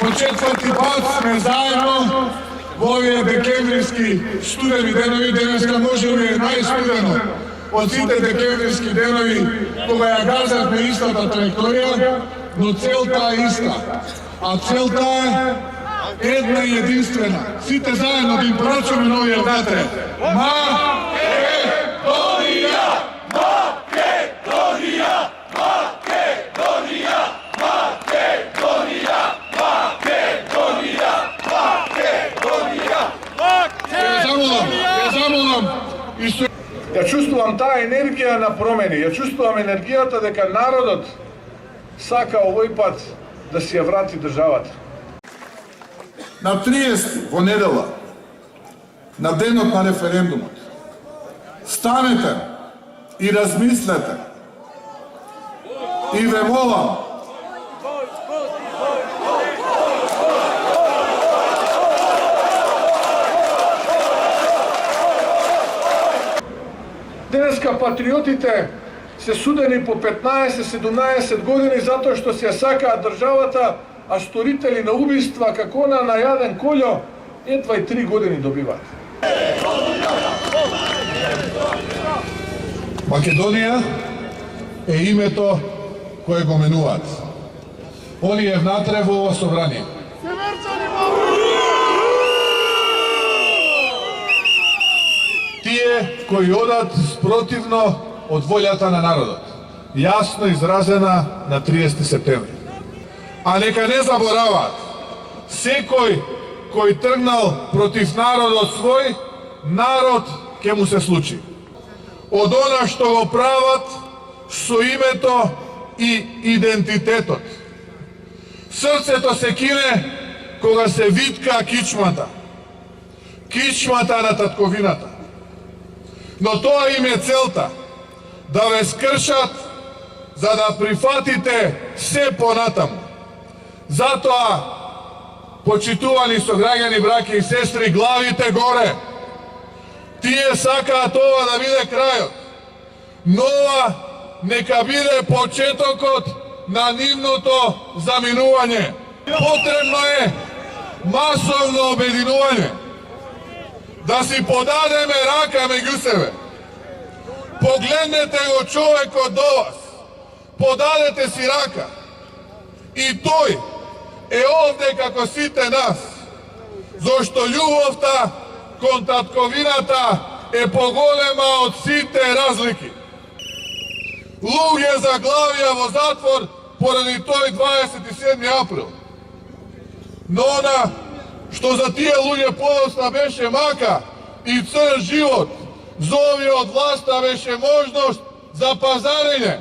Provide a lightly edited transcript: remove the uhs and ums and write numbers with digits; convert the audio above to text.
Po četvrti put sme zajedno v ovije dekembrijski studeni denovi, deneska može je najstudeno od site dekembrijski denovi koga je gazat me istata trajektorija, no celta je ista. A celta je jedna i jedinstvena. Site zajedno da im praćome novi odatre. Makedonija! Makedonija! Makedonija! Makedonija! Makedonija! Makedonija! Ja zamolam. Ja čustvujem ta energija na promeni. Ja čustvujem energijata дека народот сака овој пат да си ја врати државата. На 30 во недела, на денот на референдумот, станете и размислете и ве молам Денеска патриотите се судени по 15-17 години затоа што се сакаат државата, а сторители на убиства како на јаден Колјо едва и 3 години добиваат. Македонија е името кое го менуваат. Оние внатре во ово собрание. Тие кои одат спротивно од волјата на народот, јасно изразена на 30 септември. А нека не забораваат, секој кој тргнал против народот свој, народ ќе му се случи. Од она што го прават со името и идентитетот. Срцето се кине кога се витка кичмата. Кичмата на татковината. Но тоа им е целта, да ве скршат, за да прифатите се понатаму. Затоа, почитувани сограѓани, браќи и сестри, главите горе. Тие сакаат ова да биде крајот, но ова нека биде почетокот на нивното заминување. Потребно е масовно обединување, да си подадеме рака меѓу себе. Погледнете го човекот до вас, подадете си рака и тој е овде како сите нас, зашто љубовта кон татковината е поголема од сите разлики. Луѓе заглавија во затвор поради тој 27 април. Но она што за тие луѓе подоцна беше мака и црн живот, за овие од власта беше можност за пазарење.